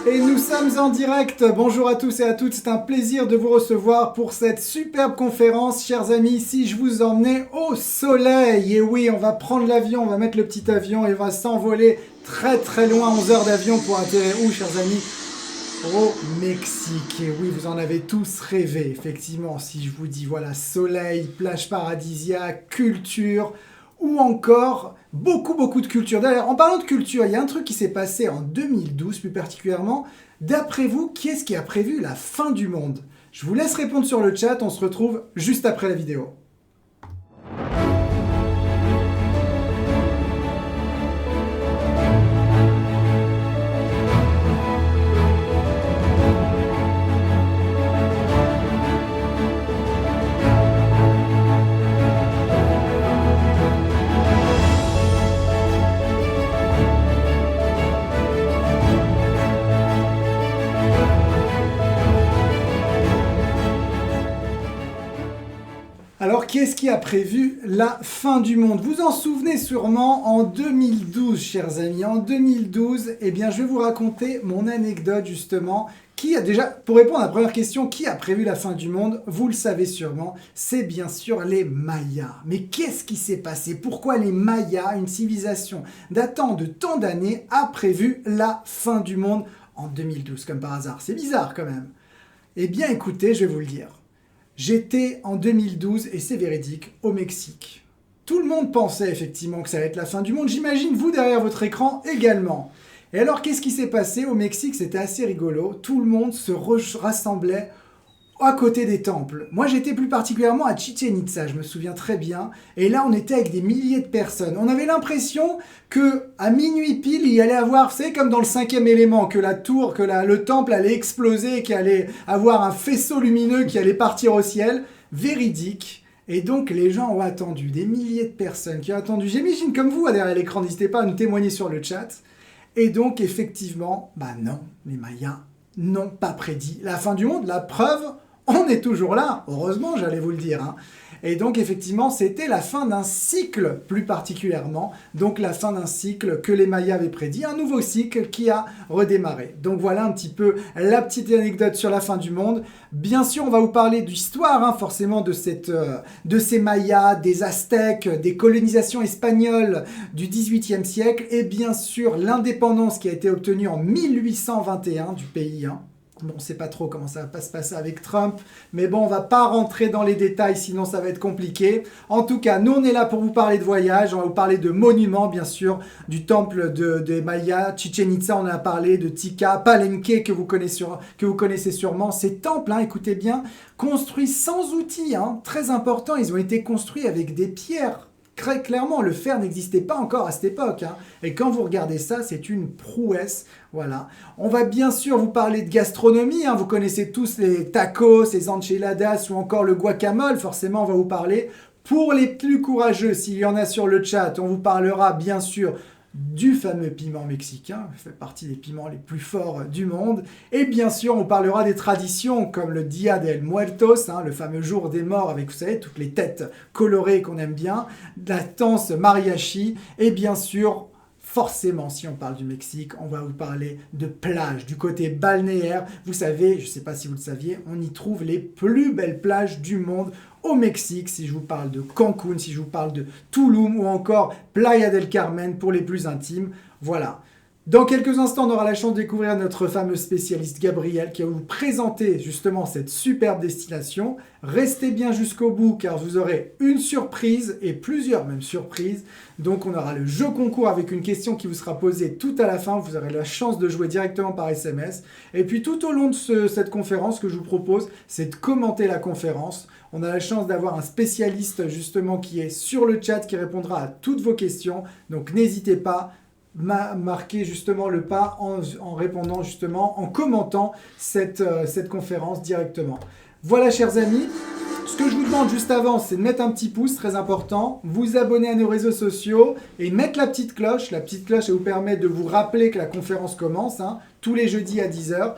Et nous sommes en direct. Bonjour à tous et à toutes. C'est un plaisir de vous recevoir pour cette superbe conférence. Chers amis, ici, je vous emmène au soleil. Et oui, on va prendre l'avion, on va mettre le petit avion et on va s'envoler très très loin, 11 heures d'avion pour atterrir où, chers amis? Au Mexique. Et oui, vous en avez tous rêvé. Effectivement, si je vous dis, voilà, soleil, plage paradisiaque, culture, ou encore beaucoup de culture. D'ailleurs, en parlant de culture, il y a un truc qui s'est passé en 2012 plus particulièrement. D'après vous, qui est-ce qui a prévu la fin du monde? Je vous laisse répondre sur le chat, on se retrouve juste après la vidéo. Alors, qui est-ce qui a prévu la fin du monde? Vous en souvenez sûrement en 2012, chers amis. En 2012, eh bien, je vais vous raconter mon anecdote, justement. Qui a déjà, pour répondre à la première question, qui a prévu la fin du monde? Vous le savez sûrement, c'est bien sûr les Mayas. Mais qu'est-ce qui s'est passé? Pourquoi les Mayas, une civilisation datant de tant d'années, a prévu la fin du monde en 2012, comme par hasard? C'est bizarre quand même. Eh bien, écoutez, je vais vous le dire. J'étais en 2012, et c'est véridique, au Mexique. Tout le monde pensait effectivement que ça allait être la fin du monde. J'imagine vous derrière votre écran également. Et alors, qu'est-ce qui s'est passé au Mexique? C'était assez rigolo. Tout le monde se rassemblait à côté des temples. Moi, j'étais plus particulièrement à Chichén Itzá, je me souviens très bien. Et là, on était avec des milliers de personnes. On avait l'impression que à minuit pile, il y allait avoir, vous savez, comme dans le cinquième élément, que la tour, le temple allait exploser, qu'il allait avoir un faisceau lumineux qui allait partir au ciel. Véridique. Et donc, les gens ont attendu, des milliers de personnes qui ont attendu. J'imagine comme vous, derrière l'écran, n'hésitez pas à nous témoigner sur le chat. Et donc, effectivement, non, les Mayas n'ont pas prédit la fin du monde. La preuve, on est toujours là, heureusement, j'allais vous le dire. Hein. Et donc, effectivement, c'était la fin d'un cycle, plus particulièrement. Donc, la fin d'un cycle que les Mayas avaient prédit, un nouveau cycle qui a redémarré. Donc, voilà un petit peu la petite anecdote sur la fin du monde. Bien sûr, on va vous parler d'histoire, hein, forcément, de ces Mayas, des Aztèques, des colonisations espagnoles du XVIIIe siècle, et bien sûr, l'indépendance qui a été obtenue en 1821 du pays, hein. Bon, on ne sait pas trop comment ça va se passer avec Trump, mais bon, on ne va pas rentrer dans les détails, sinon ça va être compliqué. En tout cas, nous, on est là pour vous parler de voyage, on va vous parler de monuments, bien sûr, du temple des Mayas, Chichén Itzá, on en a parlé, de Tikal, Palenque, que vous connaissez sûrement. Ces temples, hein, écoutez bien, construits sans outils, hein, très important, ils ont été construits avec des pierres. Très clairement, le fer n'existait pas encore à cette époque. Hein. Et quand vous regardez ça, c'est une prouesse. Voilà. On va bien sûr vous parler de gastronomie. Hein. Vous connaissez tous les tacos, les enchiladas ou encore le guacamole. Forcément, on va vous parler. Pour les plus courageux, s'il y en a sur le chat, on vous parlera bien sûr du fameux piment mexicain, qui fait partie des piments les plus forts du monde. Et bien sûr, on parlera des traditions comme le Dia de Muertos, hein, le fameux jour des morts avec, vous savez, toutes les têtes colorées qu'on aime bien, la danse mariachi, et bien sûr, forcément, si on parle du Mexique, on va vous parler de plage, du côté balnéaire. Vous savez, je ne sais pas si vous le saviez, on y trouve les plus belles plages du monde au Mexique, si je vous parle de Cancun, si je vous parle de Tulum ou encore Playa del Carmen pour les plus intimes. Voilà. Dans quelques instants, on aura la chance de découvrir notre fameux spécialiste Gabriel qui va vous présenter justement cette superbe destination. Restez bien jusqu'au bout car vous aurez une surprise et plusieurs même surprises. Donc on aura le jeu concours avec une question qui vous sera posée tout à la fin. Vous aurez la chance de jouer directement par SMS. Et puis tout au long de cette conférence, ce que je vous propose, c'est de commenter la conférence. On a la chance d'avoir un spécialiste justement qui est sur le chat qui répondra à toutes vos questions. Donc n'hésitez pas. Marquer justement le pas en répondant justement, en commentant cette conférence directement. Voilà chers amis, ce que je vous demande juste avant, c'est de mettre un petit pouce, très important, vous abonner à nos réseaux sociaux et mettre la petite cloche. La petite cloche, elle vous permet de vous rappeler que la conférence commence, hein, tous les jeudis à 10 h.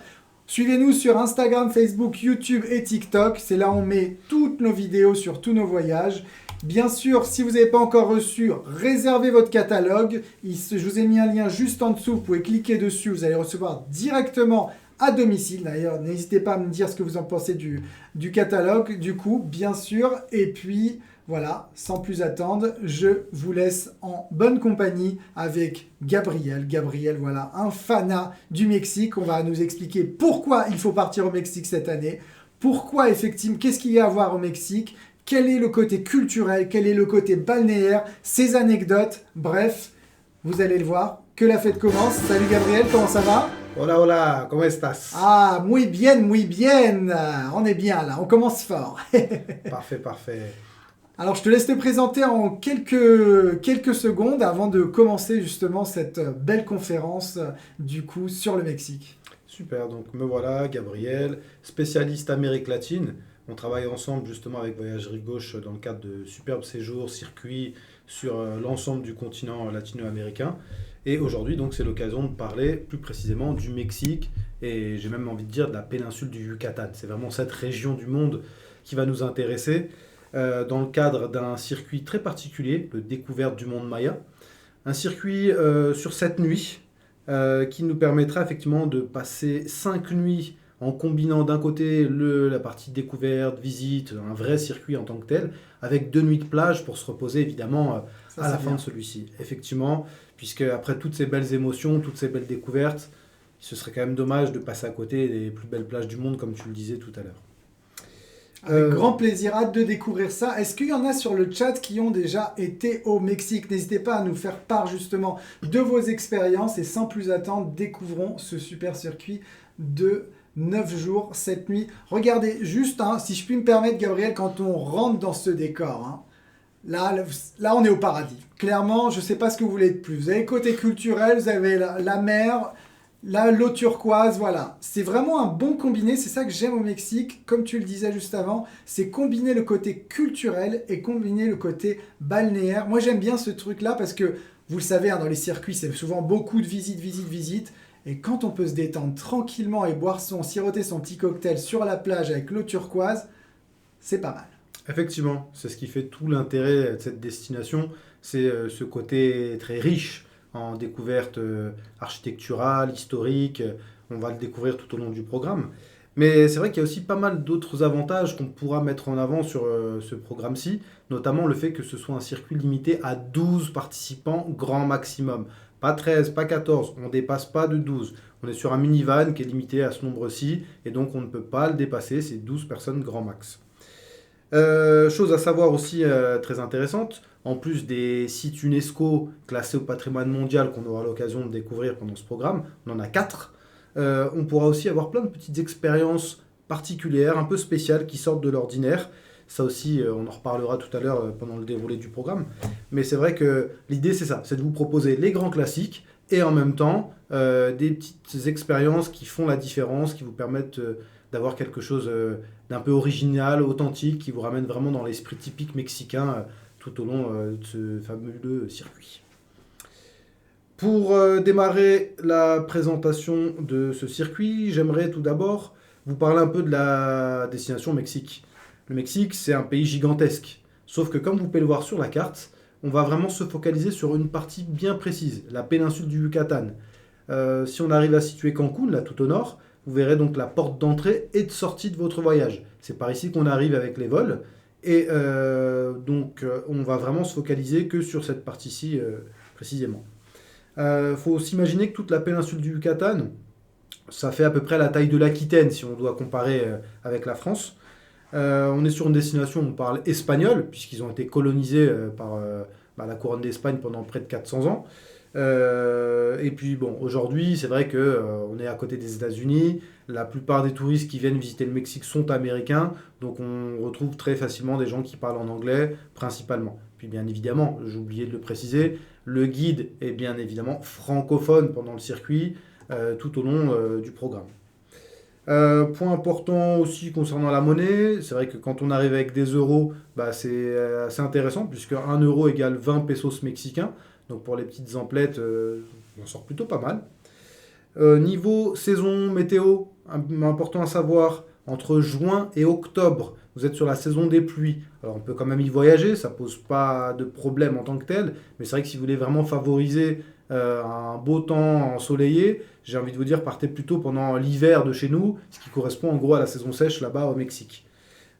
Suivez-nous sur Instagram, Facebook, YouTube et TikTok. C'est là où on met toutes nos vidéos sur tous nos voyages. Bien sûr, si vous n'avez pas encore reçu, réservez votre catalogue. Je vous ai mis un lien juste en dessous. Vous pouvez cliquer dessus. Vous allez recevoir directement à domicile. D'ailleurs, n'hésitez pas à me dire ce que vous en pensez du catalogue, du coup, bien sûr. Et puis, voilà, sans plus attendre, je vous laisse en bonne compagnie avec Gabriel. Gabriel, voilà, un fanat du Mexique. On va nous expliquer pourquoi il faut partir au Mexique cette année. Pourquoi, effectivement, qu'est-ce qu'il y a à voir au Mexique? Quel est le côté culturel? Quel est le côté balnéaire? Ses anecdotes? Bref, vous allez le voir. Que la fête commence. Salut Gabriel, comment ça va? Hola, hola, ¿cómo estás? Ah, muy bien, muy bien. On est bien là, on commence fort. Parfait, parfait. Alors, je te laisse te présenter en quelques secondes avant de commencer justement cette belle conférence du coup sur le Mexique. Super, donc me voilà, Gabriel, spécialiste Amérique latine. On travaille ensemble justement avec Voyagerie Gauche dans le cadre de superbes séjours, circuits sur l'ensemble du continent latino-américain. Et aujourd'hui, donc, c'est l'occasion de parler plus précisément du Mexique et j'ai même envie de dire de la péninsule du Yucatan. C'est vraiment cette région du monde qui va nous intéresser dans le cadre d'un circuit très particulier, de découverte du monde maya. Un circuit sur 7 nuits qui nous permettra effectivement de passer 5 nuits en combinant d'un côté la partie découverte, visite, un vrai circuit en tant que tel, avec 2 nuits de plage pour se reposer évidemment à la fin de celui-ci. Effectivement, puisque après toutes ces belles émotions, toutes ces belles découvertes, ce serait quand même dommage de passer à côté des plus belles plages du monde, comme tu le disais tout à l'heure. Avec grand plaisir, hâte de découvrir ça. Est-ce qu'il y en a sur le chat qui ont déjà été au Mexique? N'hésitez pas à nous faire part justement de vos expériences et sans plus attendre, découvrons ce super circuit de 9 jours, 7 nuits. Regardez, juste, si je puis me permettre, Gabriel, quand on rentre dans ce décor, là, on est au paradis. Clairement, je ne sais pas ce que vous voulez de plus. Vous avez le côté culturel, vous avez la mer, l'eau turquoise, voilà. C'est vraiment un bon combiné, c'est ça que j'aime au Mexique, comme tu le disais juste avant, c'est combiner le côté culturel et combiner le côté balnéaire. Moi, j'aime bien ce truc-là parce que, vous le savez, dans les circuits, c'est souvent beaucoup de visites. Et quand on peut se détendre tranquillement et siroter son petit cocktail sur la plage avec l'eau turquoise, c'est pas mal. Effectivement, c'est ce qui fait tout l'intérêt de cette destination, c'est ce côté très riche en découverte architecturale, historique. On va le découvrir tout au long du programme. Mais c'est vrai qu'il y a aussi pas mal d'autres avantages qu'on pourra mettre en avant sur ce programme-ci, notamment le fait que ce soit un circuit limité à 12 participants grand maximum. Pas 13, pas 14, on ne dépasse pas de 12. On est sur un minivan qui est limité à ce nombre-ci, et donc on ne peut pas le dépasser, c'est 12 personnes grand max. Chose à savoir aussi très intéressante, en plus des sites UNESCO classés au patrimoine mondial qu'on aura l'occasion de découvrir pendant ce programme, on en a 4. On pourra aussi avoir plein de petites expériences particulières, un peu spéciales qui sortent de l'ordinaire. Ça aussi, on en reparlera tout à l'heure pendant le déroulé du programme. Mais c'est vrai que l'idée, c'est ça, c'est de vous proposer les grands classiques et en même temps des petites expériences qui font la différence, qui vous permettent d'avoir quelque chose d'un peu original, authentique, qui vous ramène vraiment dans l'esprit typique mexicain tout au long de ce fameux circuit. Pour démarrer la présentation de ce circuit, j'aimerais tout d'abord vous parler un peu de la destination Mexique. Le Mexique, c'est un pays gigantesque. Sauf que comme vous pouvez le voir sur la carte, on va vraiment se focaliser sur une partie bien précise, la péninsule du Yucatan. Si on arrive à situer Cancun, là tout au nord, vous verrez donc la porte d'entrée et de sortie de votre voyage. C'est par ici qu'on arrive avec les vols. Et donc on va vraiment se focaliser que sur cette partie-ci précisément. Faut s'imaginer que toute la péninsule du Yucatan, ça fait à peu près la taille de l'Aquitaine si on doit comparer avec la France. On est sur une destination où on parle espagnol, puisqu'ils ont été colonisés par la couronne d'Espagne pendant près de 400 ans. Et puis bon, aujourd'hui, c'est vrai qu'on est à côté des États-Unis. La plupart des touristes qui viennent visiter le Mexique sont américains, donc on retrouve très facilement des gens qui parlent en anglais, principalement. Puis bien évidemment, j'ai oublié de le préciser, le guide est bien évidemment francophone pendant le circuit, tout au long du programme. Point important aussi concernant la monnaie, c'est vrai que quand on arrive avec des euros, c'est assez intéressant, puisque 1 euro égale 20 pesos mexicains. Donc pour les petites emplettes, on sort plutôt pas mal. Niveau saison météo, important à savoir, entre juin et octobre, vous êtes sur la saison des pluies. Alors on peut quand même y voyager, ça pose pas de problème en tant que tel, mais c'est vrai que si vous voulez vraiment favoriser un beau temps ensoleillé, j'ai envie de vous dire, partez plutôt pendant l'hiver de chez nous, ce qui correspond en gros à la saison sèche là-bas au Mexique.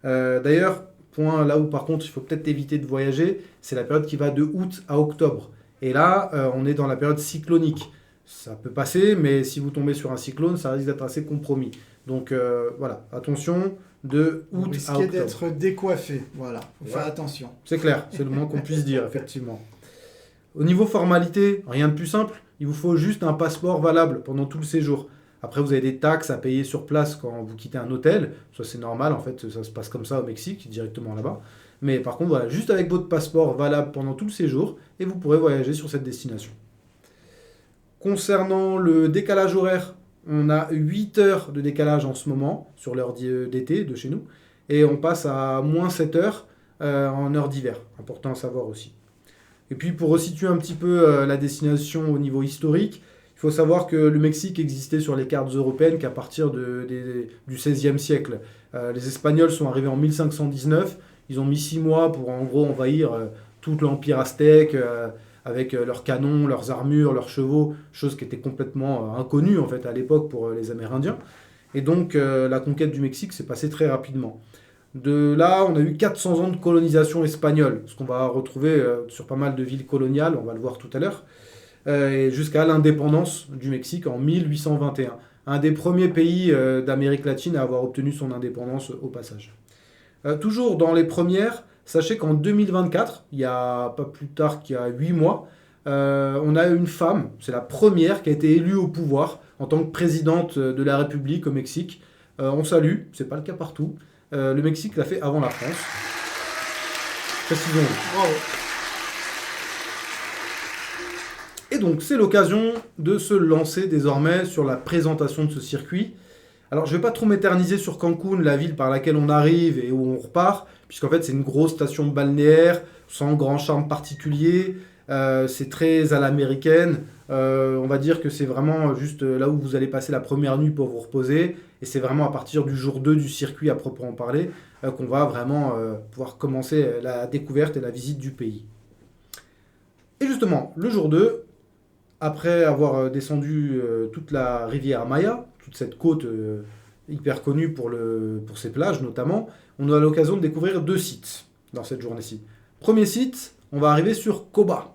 D'ailleurs, point là où par contre il faut peut-être éviter de voyager, c'est la période qui va de août à octobre. Et là, on est dans la période cyclonique. Ça peut passer, mais si vous tombez sur un cyclone, ça risque d'être assez compromis. Donc voilà, attention, de Vous août à risquez octobre. d'être décoiffé. Voilà, faut faire Ouais. attention. C'est clair, c'est le moins qu'on puisse dire, effectivement. Au niveau formalité, rien de plus simple. Il vous faut juste un passeport valable pendant tout le séjour. Après, vous avez des taxes à payer sur place quand vous quittez un hôtel. Ça, c'est normal, en fait, ça se passe comme ça au Mexique, directement là-bas. Mais par contre, voilà, juste avec votre passeport valable pendant tout le séjour, et vous pourrez voyager sur cette destination. Concernant le décalage horaire, on a 8 heures de décalage en ce moment, sur l'heure d'été de chez nous, et on passe à moins 7 heures en heure d'hiver. Important à savoir aussi. Et puis pour resituer un petit peu la destination au niveau historique, il faut savoir que le Mexique existait sur les cartes européennes qu'à partir du XVIe siècle. Les Espagnols sont arrivés en 1519, ils ont mis 6 mois pour en gros envahir tout l'empire aztèque avec leurs canons, leurs armures, leurs chevaux, chose qui était complètement inconnue en fait à l'époque pour les Amérindiens. Et donc la conquête du Mexique s'est passée très rapidement. De là, on a eu 400 ans de colonisation espagnole, ce qu'on va retrouver sur pas mal de villes coloniales, on va le voir tout à l'heure, et jusqu'à l'indépendance du Mexique en 1821. Un des premiers pays d'Amérique latine à avoir obtenu son indépendance au passage. Toujours dans les premières, sachez qu'en 2024, il y a pas plus tard qu'il y a 8 mois, on a une femme, c'est la première qui a été élue au pouvoir en tant que présidente de la République au Mexique. On salue, c'est pas le cas partout. Le Mexique l'a fait avant la France. Précisons. Bravo. Et donc, c'est l'occasion de se lancer désormais sur la présentation de ce circuit. Alors, je ne vais pas trop m'éterniser sur Cancun, la ville par laquelle on arrive et où on repart, puisqu'en fait, c'est une grosse station balnéaire, sans grand charme particulier. C'est très à l'américaine. On va dire que c'est vraiment juste là où vous allez passer la première nuit pour vous reposer. Et c'est vraiment à partir du jour 2 du circuit à proprement parler qu'on va vraiment pouvoir commencer la découverte et la visite du pays. Et justement, le jour 2, après avoir descendu toute la rivière Maya, toute cette côte hyper connue pour ses plages notamment, on a l'occasion de découvrir 2 sites dans cette journée-ci. Premier site, on va arriver sur Coba.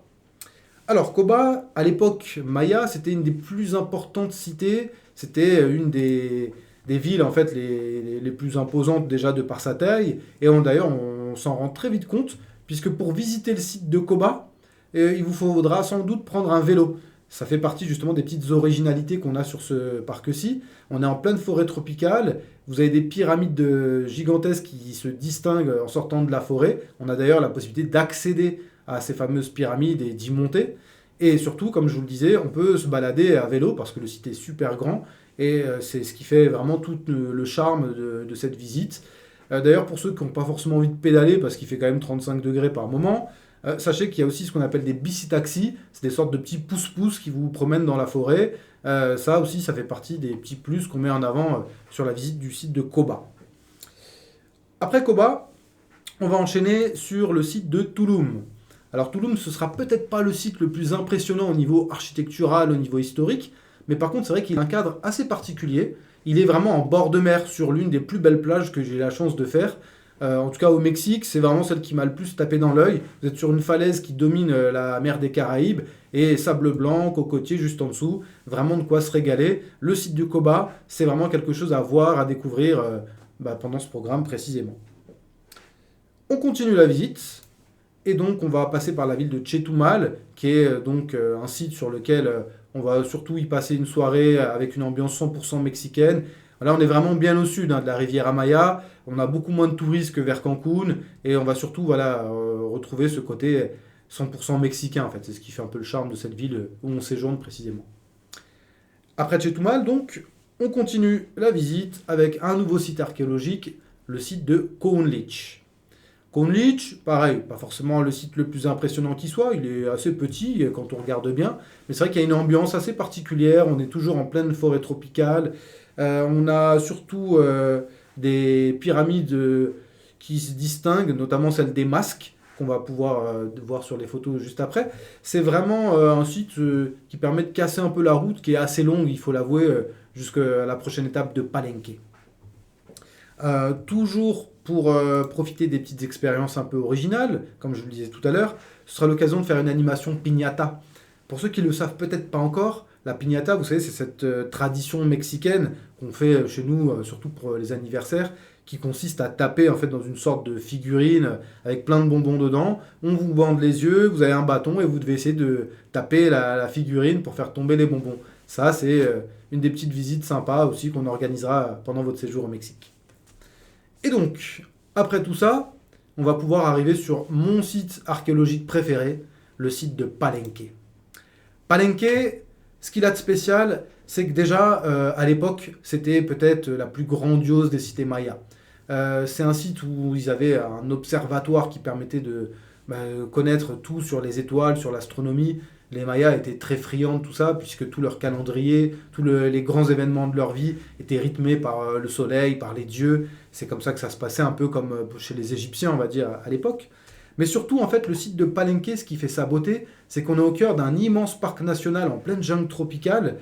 Alors Coba, à l'époque Maya, c'était une des plus importantes cités, c'était une des villes en fait les plus imposantes déjà de par sa taille, et d'ailleurs on s'en rend très vite compte, puisque pour visiter le site de Coba, il vous faudra sans doute prendre un vélo. Ça fait partie justement des petites originalités qu'on a sur ce parc-ci. On est en pleine forêt tropicale, vous avez des pyramides gigantesques qui se distinguent en sortant de la forêt. On a d'ailleurs la possibilité d'accéder à ces fameuses pyramides et d'y monter. Et surtout, comme je vous le disais, on peut se balader à vélo parce que le site est super grand et c'est ce qui fait vraiment tout le charme de cette visite. D'ailleurs, pour ceux qui n'ont pas forcément envie de pédaler parce qu'il fait quand même 35 degrés par moment, sachez qu'il y a aussi ce qu'on appelle des bicitaxis, c'est des sortes de petits pousse-pousse qui vous promènent dans la forêt. Ça aussi, ça fait partie des petits plus qu'on met en avant sur la visite du site de Coba. Après Coba, on va enchaîner sur le site de Tulum. Alors Tulum, ce sera peut-être pas le site le plus impressionnant au niveau architectural, au niveau historique, mais par contre, c'est vrai qu'il a un cadre assez particulier. Il est vraiment en bord de mer, sur l'une des plus belles plages que j'ai eu la chance de faire. En tout cas au Mexique, c'est vraiment celle qui m'a le plus tapé dans l'œil. Vous êtes sur une falaise qui domine la mer des Caraïbes et sable blanc, cocotier juste en dessous. Vraiment de quoi se régaler. Le site du Coba, c'est vraiment quelque chose à voir, à découvrir pendant ce programme précisément. On continue la visite. Et donc, on va passer par la ville de Chetumal, qui est donc un site sur lequel on va surtout y passer une soirée avec une ambiance 100% mexicaine. Là, on est vraiment bien au sud de la rivière Amaya. On a beaucoup moins de touristes que vers Cancun. Et on va surtout retrouver ce côté 100% mexicain, en fait. C'est ce qui fait un peu le charme de cette ville où on séjourne précisément. Après Chetumal, donc, on continue la visite avec un nouveau site archéologique, le site de Coonlich. Coonlich, pareil, pas forcément le site le plus impressionnant qui soit, il est assez petit quand on regarde bien, mais c'est vrai qu'il y a une ambiance assez particulière, on est toujours en pleine forêt tropicale, on a surtout des pyramides qui se distinguent, notamment celle des masques, qu'on va pouvoir voir sur les photos juste après. C'est vraiment un site qui permet de casser un peu la route, qui est assez longue, il faut l'avouer, jusqu'à la prochaine étape de Palenque. Toujours pour profiter des petites expériences un peu originales, comme je vous le disais tout à l'heure, ce sera l'occasion de faire une animation piñata. Pour ceux qui ne le savent peut-être pas encore, la piñata, vous savez, c'est cette tradition mexicaine qu'on fait chez nous, surtout pour les anniversaires, qui consiste à taper en fait dans une sorte de figurine avec plein de bonbons dedans. On vous bande les yeux, vous avez un bâton et vous devez essayer de taper la figurine pour faire tomber les bonbons. Ça, c'est une des petites visites sympas aussi qu'on organisera pendant votre séjour au Mexique. Et donc, après tout ça, on va pouvoir arriver sur mon site archéologique préféré, le site de Palenque. Palenque, ce qu'il a de spécial, c'est que déjà, à l'époque, c'était peut-être la plus grandiose des cités mayas. C'est un site où ils avaient un observatoire qui permettait de connaître tout sur les étoiles, sur l'astronomie. Les Mayas étaient très friands de tout ça, puisque tout leur calendrier, tous les grands événements de leur vie étaient rythmés par le soleil, par les dieux. C'est comme ça que ça se passait un peu comme chez les Égyptiens, on va dire, à l'époque. Mais surtout, en fait, le site de Palenque, ce qui fait sa beauté, c'est qu'on est au cœur d'un immense parc national en pleine jungle tropicale,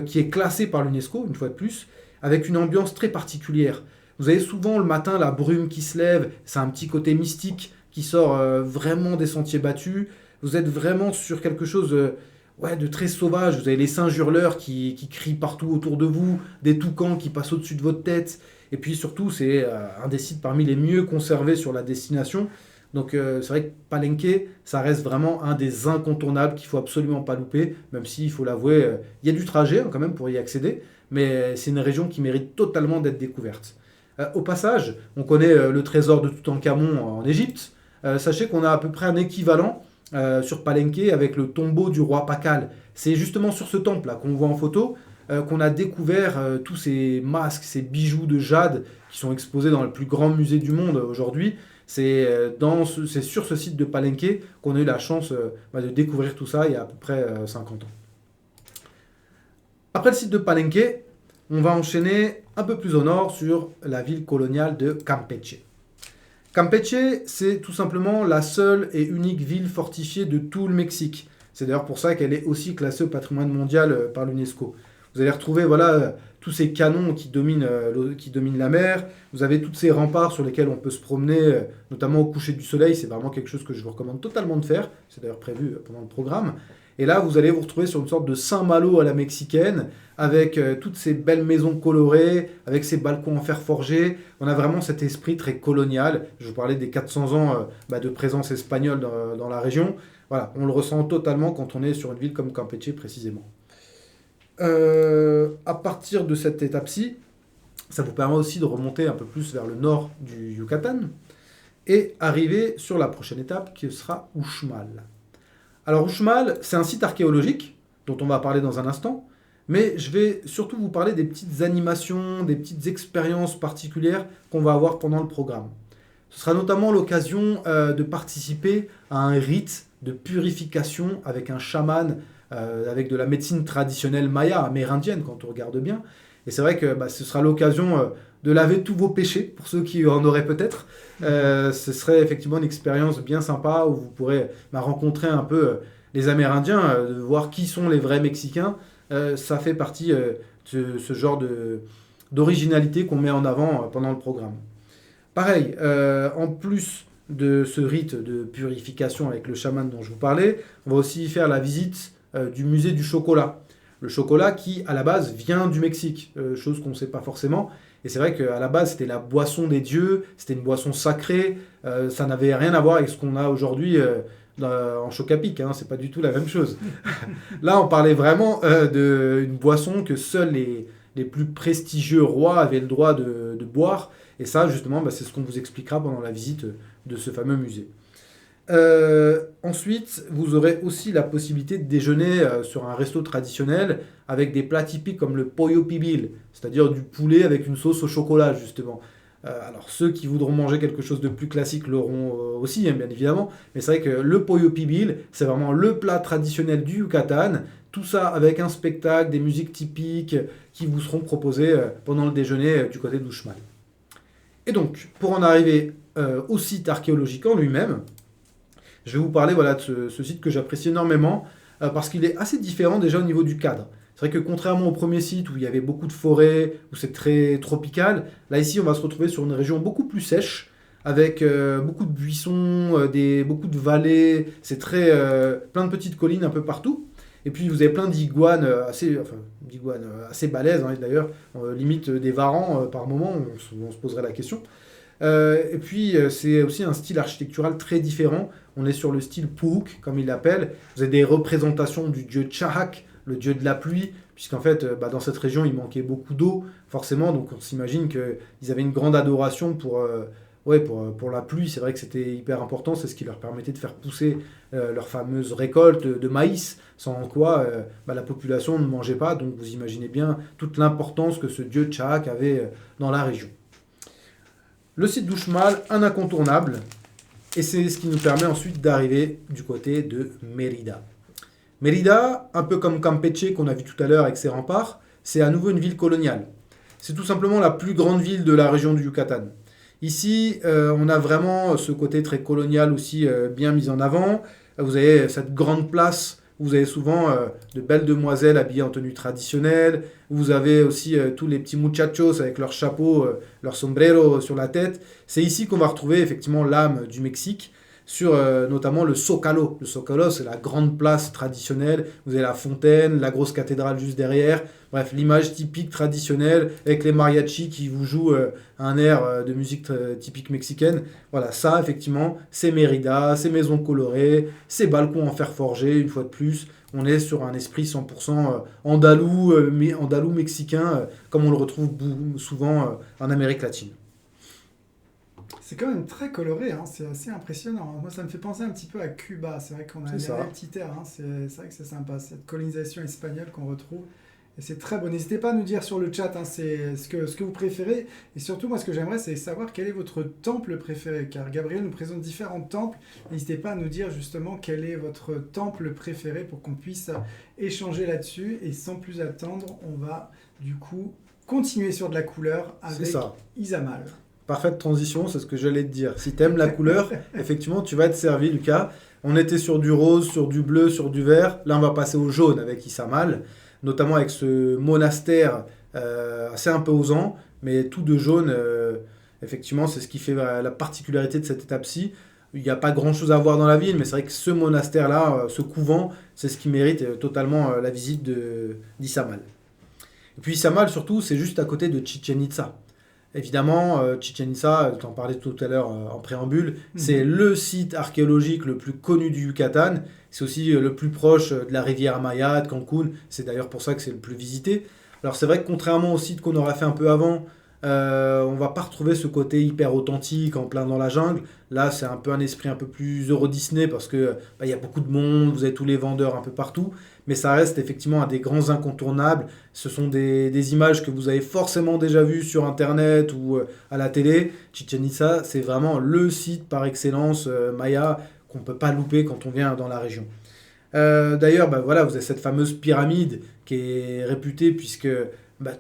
qui est classé par l'UNESCO, une fois de plus, avec une ambiance très particulière. Vous avez souvent le matin la brume qui se lève, c'est un petit côté mystique qui sort vraiment des sentiers battus. Vous êtes vraiment sur quelque chose de très sauvage. Vous avez les singes hurleurs qui crient partout autour de vous, des toucans qui passent au-dessus de votre tête. Et puis surtout, c'est un des sites parmi les mieux conservés sur la destination. Donc c'est vrai que Palenque, ça reste vraiment un des incontournables qu'il ne faut absolument pas louper, même s'il faut l'avouer, il y a du trajet quand même pour y accéder, mais c'est une région qui mérite totalement d'être découverte. Au passage, on connaît le trésor de Toutankhamon en Égypte. Sachez qu'on a à peu près un équivalent sur Palenque avec le tombeau du roi Pakal. C'est justement sur ce temple-là qu'on voit en photo qu'on a découvert tous ces masques, ces bijoux de jade qui sont exposés dans le plus grand musée du monde aujourd'hui. C'est sur ce site de Palenque qu'on a eu la chance de découvrir tout ça il y a à peu près 50 ans. Après le site de Palenque, on va enchaîner un peu plus au nord sur la ville coloniale de Campeche. Campeche, c'est tout simplement la seule et unique ville fortifiée de tout le Mexique. C'est d'ailleurs pour ça qu'elle est aussi classée au patrimoine mondial par l'UNESCO. Vous allez retrouver tous ces canons qui dominent la mer. Vous avez tous ces remparts sur lesquels on peut se promener, notamment au coucher du soleil. C'est vraiment quelque chose que je vous recommande totalement de faire. C'est d'ailleurs prévu pendant le programme. Et là, vous allez vous retrouver sur une sorte de Saint-Malo à la mexicaine, avec toutes ces belles maisons colorées, avec ces balcons en fer forgé. On a vraiment cet esprit très colonial. Je vous parlais des 400 ans de présence espagnole dans la région. Voilà, on le ressent totalement quand on est sur une ville comme Campeche précisément. À partir de cette étape-ci, ça vous permet aussi de remonter un peu plus vers le nord du Yucatan et arriver sur la prochaine étape qui sera Uxmal. Alors Uxmal, c'est un site archéologique dont on va parler dans un instant, mais je vais surtout vous parler des petites animations, des petites expériences particulières qu'on va avoir pendant le programme. Ce sera notamment l'occasion de participer à un rite de purification avec un chaman, avec de la médecine traditionnelle maya, amérindienne quand on regarde bien. Et c'est vrai que ce sera l'occasion de laver tous vos péchés, pour ceux qui en auraient peut-être. Ce serait effectivement une expérience bien sympa où vous pourrez rencontrer un peu les Amérindiens, de voir qui sont les vrais Mexicains. Ça fait partie de ce genre d'originalité qu'on met en avant pendant le programme. Pareil, en plus de ce rite de purification avec le chaman dont je vous parlais, on va aussi faire la visite du musée du chocolat. Le chocolat qui, à la base, vient du Mexique, chose qu'on ne sait pas forcément. Et c'est vrai qu'à la base, c'était la boisson des dieux, c'était une boisson sacrée, ça n'avait rien à voir avec ce qu'on a aujourd'hui en Chocapic, hein, c'est pas du tout la même chose. Là, on parlait vraiment d'une boisson que seuls les plus prestigieux rois avaient le droit de boire. Et ça, justement, c'est ce qu'on vous expliquera pendant la visite de ce fameux musée. Ensuite, vous aurez aussi la possibilité de déjeuner sur un resto traditionnel avec des plats typiques comme le pollo pibil, c'est-à-dire du poulet avec une sauce au chocolat, justement. Alors, ceux qui voudront manger quelque chose de plus classique l'auront aussi, hein, bien évidemment, mais c'est vrai que le pollo pibil, c'est vraiment le plat traditionnel du Yucatan, tout ça avec un spectacle, des musiques typiques qui vous seront proposées pendant le déjeuner du côté d'Uxmal. Et donc, pour en arriver au site archéologique en lui-même. Je vais vous parler voilà, de ce site que j'apprécie énormément parce qu'il est assez différent déjà au niveau du cadre. C'est vrai que contrairement au premier site où il y avait beaucoup de forêts, où c'est très tropical, là ici on va se retrouver sur une région beaucoup plus sèche, avec beaucoup de buissons, beaucoup de vallées, c'est plein de petites collines un peu partout. Et puis vous avez plein d'iguanes assez balèzes, hein, d'ailleurs, limite des varans par moment, on se poserait la question. Et puis c'est aussi un style architectural très différent. On est sur le style Puuk, comme il l'appelle. Vous avez des représentations du dieu Chahak, le dieu de la pluie, puisqu'en fait, dans cette région, il manquait beaucoup d'eau, forcément. Donc on s'imagine qu'ils avaient une grande adoration pour la pluie. C'est vrai que c'était hyper important. C'est ce qui leur permettait de faire pousser leur fameuse récolte de maïs, sans quoi la population ne mangeait pas. Donc vous imaginez bien toute l'importance que ce dieu Chahak avait dans la région. Le site d'Uxmal, un incontournable. Et c'est ce qui nous permet ensuite d'arriver du côté de Mérida. Mérida, un peu comme Campeche qu'on a vu tout à l'heure avec ses remparts, c'est à nouveau une ville coloniale. C'est tout simplement la plus grande ville de la région du Yucatan. Ici, on a vraiment ce côté très colonial aussi bien mis en avant. Vous avez cette grande place où vous avez souvent de belles demoiselles habillées en tenue traditionnelle. Vous avez aussi tous les petits muchachos avec leur chapeau, leur sombrero sur la tête. C'est ici qu'on va retrouver effectivement l'âme du Mexique, sur notamment le Zócalo. Le Zócalo, c'est la grande place traditionnelle. Vous avez la fontaine, la grosse cathédrale juste derrière. Bref, l'image typique traditionnelle avec les mariachis qui vous jouent un air de musique typique mexicaine. Voilà, ça, effectivement, c'est Mérida, ces maisons colorées, ces balcons en fer forgé, une fois de plus. On est sur un esprit 100% andalou, andalou mexicain, comme on le retrouve souvent en Amérique latine. C'est quand même très coloré, hein, c'est assez impressionnant. Moi, ça me fait penser un petit peu à Cuba. C'est vrai qu'on a les mêmes petits airs, hein, c'est vrai que c'est sympa, cette colonisation espagnole qu'on retrouve. Et c'est très beau. N'hésitez pas à nous dire sur le chat hein, c'est ce que vous préférez. Et surtout, moi, ce que j'aimerais, c'est savoir quel est votre temple préféré. Car Gabriel nous présente différents temples. N'hésitez pas à nous dire justement quel est votre temple préféré pour qu'on puisse échanger là-dessus. Et sans plus attendre, on va du coup continuer sur de la couleur avec Izamal. Parfaite transition, c'est ce que j'allais te dire. Si tu aimes la couleur, effectivement, tu vas être servi, Lucas. On était sur du rose, sur du bleu, sur du vert. Là, on va passer au jaune avec Izamal, notamment avec ce monastère assez imposant, mais tout de jaune. Effectivement, c'est ce qui fait la particularité de cette étape-ci. Il n'y a pas grand-chose à voir dans la ville, mais c'est vrai que ce monastère-là, ce couvent, c'est ce qui mérite totalement la visite d'Izamal. Et puis Izamal, surtout, c'est juste à côté de Chichén Itzá. Évidemment, Chichén Itzá, tu en parlais tout à l'heure en préambule, c'est le site archéologique le plus connu du Yucatan. C'est aussi le plus proche de la rivière Maya, de Cancún. C'est d'ailleurs pour ça que c'est le plus visité. Alors c'est vrai que contrairement au site qu'on aura fait un peu avant, on va pas retrouver ce côté hyper authentique en plein dans la jungle. Là, c'est un peu un esprit un peu plus Euro Disney parce que y a beaucoup de monde, vous avez tous les vendeurs un peu partout. Mais ça reste effectivement un des grands incontournables. Ce sont des images que vous avez forcément déjà vues sur Internet ou à la télé. Chichén Itzá, c'est vraiment le site par excellence Maya qu'on ne peut pas louper quand on vient dans la région. D'ailleurs, voilà, vous avez cette fameuse pyramide qui est réputée puisque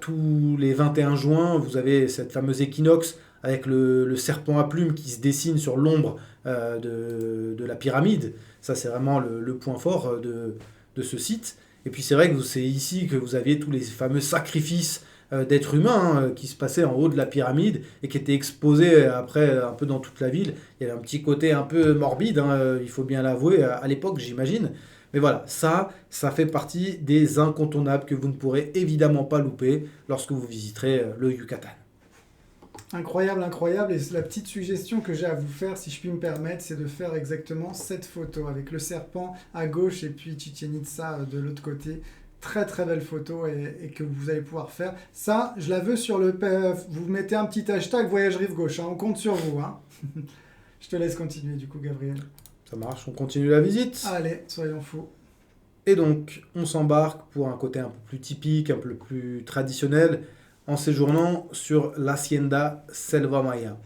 tous les 21 juin, vous avez cette fameuse équinoxe avec le serpent à plumes qui se dessine sur l'ombre de la pyramide. Ça, c'est vraiment le point fort de ce site. Et puis c'est vrai que c'est ici que vous aviez tous les fameux sacrifices d'êtres humains qui se passaient en haut de la pyramide et qui étaient exposés après un peu dans toute la ville. Il y avait un petit côté un peu morbide, il faut bien l'avouer, à l'époque j'imagine. Mais voilà, ça fait partie des incontournables que vous ne pourrez évidemment pas louper lorsque vous visiterez le Yucatan. Incroyable, incroyable. Et la petite suggestion que j'ai à vous faire, si je puis me permettre, c'est de faire exactement cette photo avec le serpent à gauche et puis Chichén Itzá de l'autre côté. Très très belle photo et que vous allez pouvoir faire. Ça, je la veux sur le... Vous mettez un petit hashtag Voyage Rive Gauche, on compte sur vous. Je te laisse continuer du coup, Gabriel. Ça marche, on continue la visite. Allez, soyons fous. Et donc, on s'embarque pour un côté un peu plus typique, un peu plus traditionnel, en séjournant sur l'Hacienda Selva Maya.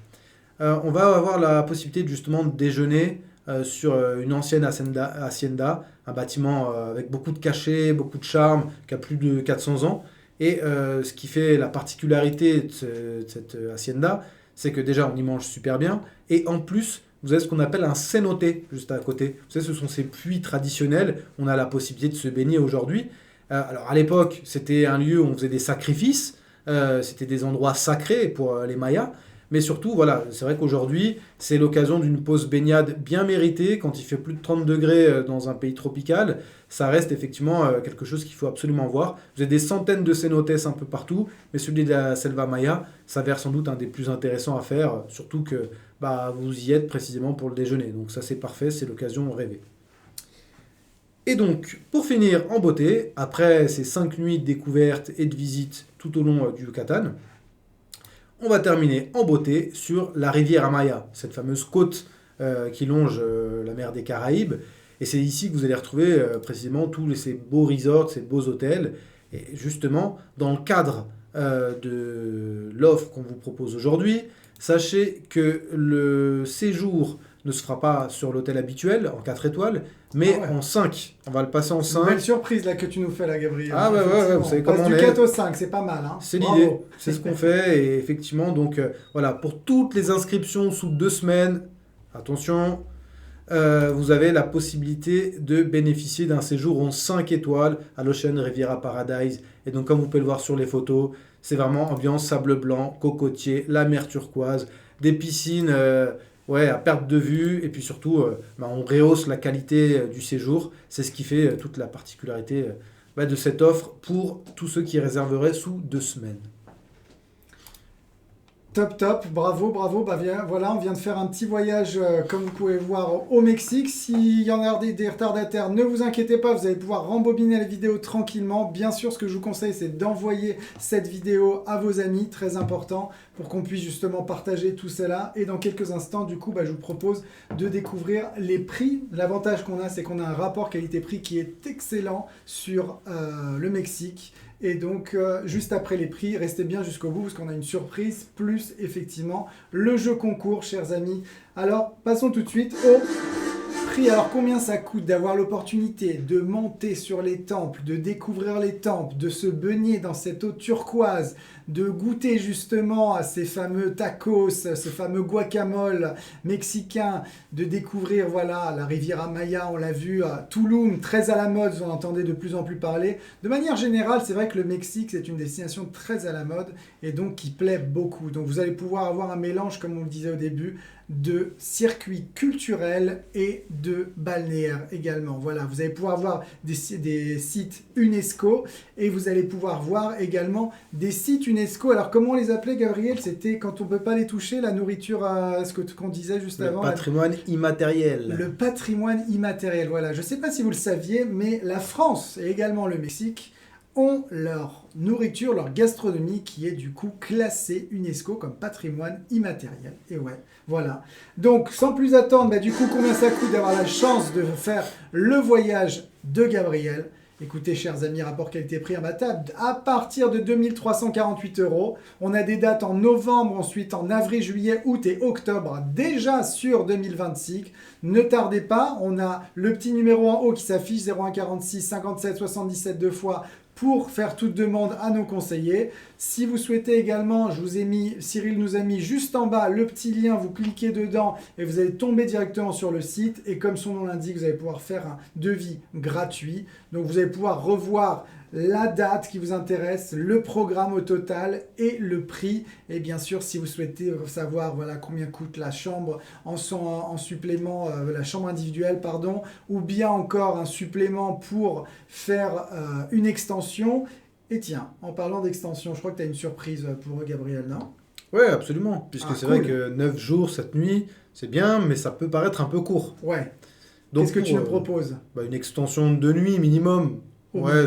On va avoir la possibilité justement de déjeuner sur une ancienne hacienda, un bâtiment avec beaucoup de cachets, beaucoup de charme, qui a plus de 400 ans. Et ce qui fait la particularité de cette hacienda, c'est que déjà, on y mange super bien. Et en plus, vous avez ce qu'on appelle un cenote juste à côté. Vous savez, ce sont ces puits traditionnels. On a la possibilité de se baigner aujourd'hui. Alors à l'époque, c'était un lieu où on faisait des sacrifices. C'était des endroits sacrés pour les Mayas. Mais surtout, voilà, c'est vrai qu'aujourd'hui, c'est l'occasion d'une pause baignade bien méritée. Quand il fait plus de 30 degrés dans un pays tropical, ça reste effectivement quelque chose qu'il faut absolument voir. Vous avez des centaines de cenotes un peu partout, mais celui de la Selva Maya s'avère sans doute un des plus intéressants à faire, surtout que vous y êtes précisément pour le déjeuner. Donc ça, c'est parfait, c'est l'occasion rêvée. Et donc, pour finir en beauté, après ces 5 nuits de découverte et de visite tout au long du Yucatan, on va terminer en beauté sur la rivière Amaya, cette fameuse côte qui longe la mer des Caraïbes. Et c'est ici que vous allez retrouver précisément tous ces beaux resorts, ces beaux hôtels. Et justement, dans le cadre de l'offre qu'on vous propose aujourd'hui, sachez que le séjour ne se fera pas sur l'hôtel habituel, en 4 étoiles, mais en 5. On va le passer en 5. Une belle surprise là que tu nous fais là, Gabriel. Ah ouais, vous savez comment on est. Du 4 au 5, c'est pas mal. Hein. C'est l'idée, c'est ce qu'on fait. Et effectivement, donc voilà, pour toutes les inscriptions sous 2 semaines, attention, vous avez la possibilité de bénéficier d'un séjour en 5 étoiles à l'Ocean Riviera Paradise. Et donc, comme vous pouvez le voir sur les photos, c'est vraiment ambiance sable blanc, cocotier, la mer turquoise, des piscines à perte de vue. Et puis surtout, on rehausse la qualité du séjour. C'est ce qui fait toute la particularité de cette offre pour tous ceux qui réserveraient sous 2 semaines. Top, bravo. Voilà, on vient de faire un petit voyage, comme vous pouvez voir, au Mexique. S'il y en a des retardataires, ne vous inquiétez pas, vous allez pouvoir rembobiner la vidéo tranquillement. Bien sûr, ce que je vous conseille, c'est d'envoyer cette vidéo à vos amis, très important, pour qu'on puisse justement partager tout cela. Et dans quelques instants, du coup, je vous propose de découvrir les prix. L'avantage qu'on a, c'est qu'on a un rapport qualité-prix qui est excellent sur le Mexique. Et donc, juste après les prix, restez bien jusqu'au bout parce qu'on a une surprise, plus effectivement le jeu concours, chers amis. Alors, passons tout de suite au prix. Alors, combien ça coûte d'avoir l'opportunité de monter sur les temples, de découvrir les temples, de se baigner dans cette eau turquoise, de goûter justement à ces fameux tacos, ce fameux guacamole mexicain, de découvrir la Riviera Maya, on l'a vu, à Tulum, très à la mode, vous en entendez de plus en plus parler. De manière générale, c'est vrai que le Mexique, c'est une destination très à la mode et donc qui plaît beaucoup. Donc vous allez pouvoir avoir un mélange, comme on le disait au début, de circuits culturels et de balnéaires également. Voilà, vous allez pouvoir voir des sites UNESCO et vous allez pouvoir voir également des sites UNESCO. Alors comment on les appelait, Gabriel? C'était quand on ne peut pas les toucher, la nourriture, qu'on disait juste avant. Le patrimoine immatériel. Le patrimoine immatériel, voilà. Je ne sais pas si vous le saviez, mais la France et également le Mexique ont leur nourriture, leur gastronomie qui est du coup classée UNESCO comme patrimoine immatériel. Et ouais, voilà. Donc, sans plus attendre, du coup, combien ça coûte d'avoir la chance de faire le voyage de Gabriel? Écoutez, chers amis, rapport qualité-prix imbattable, à partir de 2 348 €. On a des dates en novembre, ensuite en avril, juillet, août et octobre, déjà sur 2026. Ne tardez pas, on a le petit numéro en haut qui s'affiche, 01 46 57 77 deux fois, pour faire toute demande à nos conseillers. Si vous souhaitez également, Cyril nous a mis juste en bas le petit lien, vous cliquez dedans et vous allez tomber directement sur le site. Et comme son nom l'indique, vous allez pouvoir faire un devis gratuit. Donc vous allez pouvoir revoir la date qui vous intéresse, le programme au total et le prix. Et bien sûr, si vous souhaitez savoir combien coûte la chambre en supplément, la chambre individuelle, ou bien encore un supplément pour faire une extension. Et tiens, en parlant d'extension, je crois que tu as une surprise pour Gabriel, non? Oui, absolument. Puisque c'est vrai que 9 jours, 7 nuits, c'est bien, mais ça peut paraître un peu court. Ouais. Qu'est-ce que tu nous proposes? Une extension de 2 nuits minimum.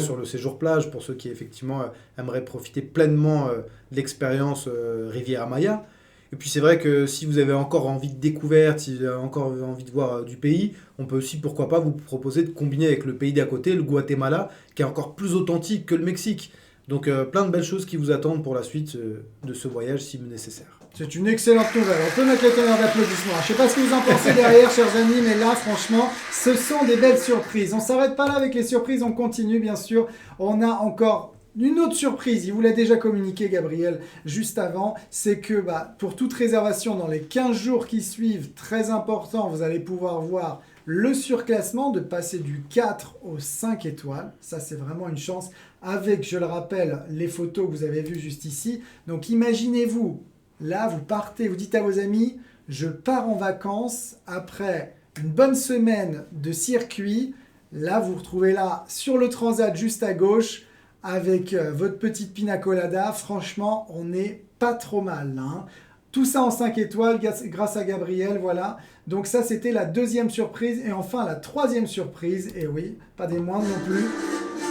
Sur le séjour plage, pour ceux qui effectivement aimeraient profiter pleinement de l'expérience Riviera Maya. Et puis c'est vrai que si vous avez encore envie de découverte, si vous avez encore envie de voir du pays, on peut aussi, pourquoi pas, vous proposer de combiner avec le pays d'à côté, le Guatemala, qui est encore plus authentique que le Mexique. Donc plein de belles choses qui vous attendent pour la suite de ce voyage si nécessaire. C'est une excellente nouvelle. On peut mettre les tonnerres d'applaudissements. Je ne sais pas ce que vous en pensez derrière, chers amis, mais là, franchement, ce sont des belles surprises. On ne s'arrête pas là avec les surprises, on continue, bien sûr. On a encore Une autre surprise, il vous l'a déjà communiqué Gabriel juste avant, c'est que pour toute réservation dans les 15 jours qui suivent, très important, vous allez pouvoir voir le surclassement de passer du 4 au 5 étoiles. Ça, c'est vraiment une chance avec, je le rappelle, les photos que vous avez vues juste ici. Donc imaginez-vous, là, vous partez, vous dites à vos amis, je pars en vacances après une bonne semaine de circuit. Là, vous vous retrouvez là sur le transat juste à gauche avec votre petite pina colada. Franchement, on n'est pas trop mal là, hein. Tout ça en 5 étoiles grâce à Gabriel, voilà. Donc ça, c'était la deuxième surprise. Et enfin, la troisième surprise, et oui, pas des moindres non plus.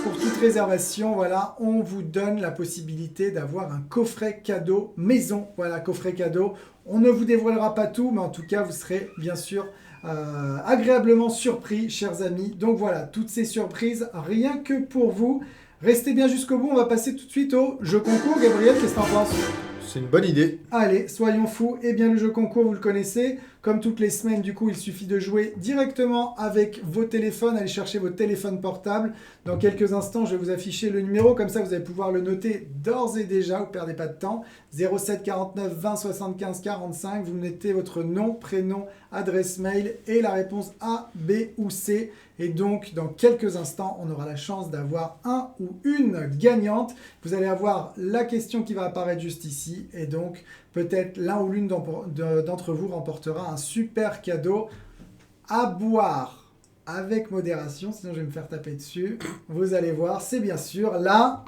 Pour toute réservation, voilà, on vous donne la possibilité d'avoir un coffret cadeau maison. Voilà, coffret cadeau. On ne vous dévoilera pas tout, mais en tout cas, vous serez bien sûr agréablement surpris, chers amis. Donc voilà, toutes ces surprises, rien que pour vous. Restez bien jusqu'au bout, on va passer tout de suite au jeu concours. Gabriel, qu'est-ce que t'en penses? C'est une bonne idée. Allez, soyons fous. Eh bien, le jeu concours, vous le connaissez. Comme toutes les semaines, du coup, il suffit de jouer directement avec vos téléphones. Allez chercher vos téléphones portables. Dans quelques instants, je vais vous afficher le numéro. Comme ça, vous allez pouvoir le noter d'ores et déjà. Vous ne perdez pas de temps. 07 49 20 75 45. Vous mettez votre nom, prénom, adresse mail et la réponse A, B ou C. Et donc, dans quelques instants, on aura la chance d'avoir un ou une gagnante. Vous allez avoir la question qui va apparaître juste ici. Et donc, peut-être l'un ou l'une d'entre vous remportera un super cadeau à boire avec modération. Sinon, je vais me faire taper dessus. Vous allez voir, c'est bien sûr la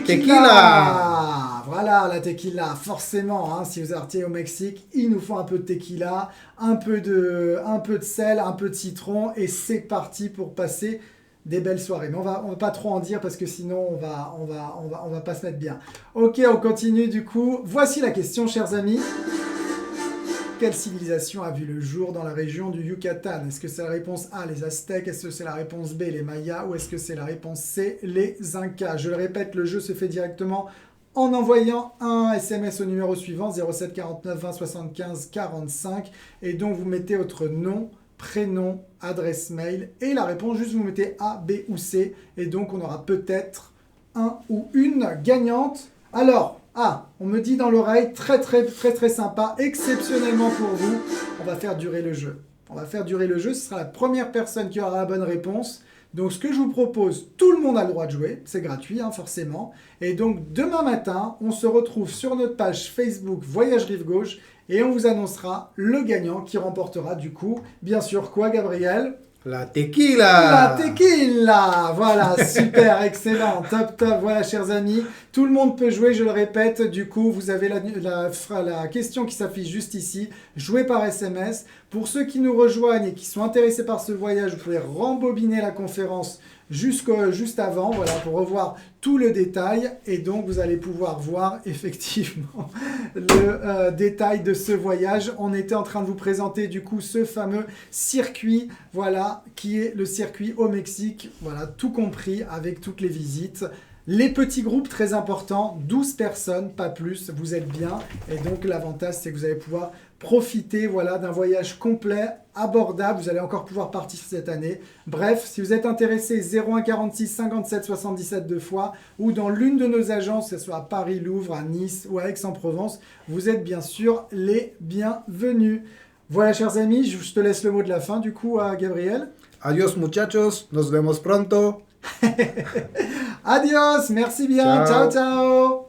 tequila. Voilà, la tequila. Forcément, hein, si vous partez au Mexique, il nous faut un peu de tequila, un peu de sel, un peu de citron. Et c'est parti pour passer des belles soirées. Mais on va pas trop en dire parce que sinon on va pas se mettre bien. Ok, on continue du coup. Voici la question, chers amis. Quelle civilisation a vu le jour dans la région du Yucatan? Est-ce que c'est la réponse A, les Aztèques? Est-ce que c'est la réponse B, les Mayas? Ou est-ce que c'est la réponse C, les Incas? Je le répète, le jeu se fait directement en envoyant un SMS au numéro suivant, 07 49 20 75 45. Et donc vous mettez votre nom, prénom, adresse mail et la réponse, juste vous mettez A, B ou C. Et donc on aura peut-être un ou une gagnante. Alors, on me dit dans l'oreille, très sympa, exceptionnellement pour vous, on va faire durer le jeu. On va faire durer le jeu, ce sera la première personne qui aura la bonne réponse. Donc ce que je vous propose, tout le monde a le droit de jouer, c'est gratuit hein, forcément. Et donc demain matin, on se retrouve sur notre page Facebook Voyage Rive Gauche et on vous annoncera le gagnant qui remportera du coup, bien sûr quoi Gabriel? La tequila! La tequila! Voilà, super, excellent, top. Voilà, chers amis, tout le monde peut jouer, je le répète. Du coup, vous avez la question qui s'affiche juste ici. Jouez par SMS. Pour ceux qui nous rejoignent et qui sont intéressés par ce voyage, vous pouvez rembobiner la conférence juste avant, voilà, pour revoir tout le détail. Et donc, vous allez pouvoir voir effectivement le détail de ce voyage. On était en train de vous présenter du coup ce fameux circuit, voilà, qui est le circuit au Mexique. Voilà, tout compris avec toutes les visites. Les petits groupes, très importants, 12 personnes, pas plus, vous êtes bien. Et donc, l'avantage, c'est que vous allez pouvoir profiter voilà, d'un voyage complet, abordable. Vous allez encore pouvoir partir cette année. Bref, si vous êtes intéressé, 01 46 57 77 deux fois ou dans l'une de nos agences, que ce soit à Paris, Louvre, à Nice ou à Aix-en-Provence, vous êtes bien sûr les bienvenus. Voilà, chers amis, je te laisse le mot de la fin du coup à Gabriel. Adios muchachos, nos vemos pronto. Adios, merci bien, ciao ciao.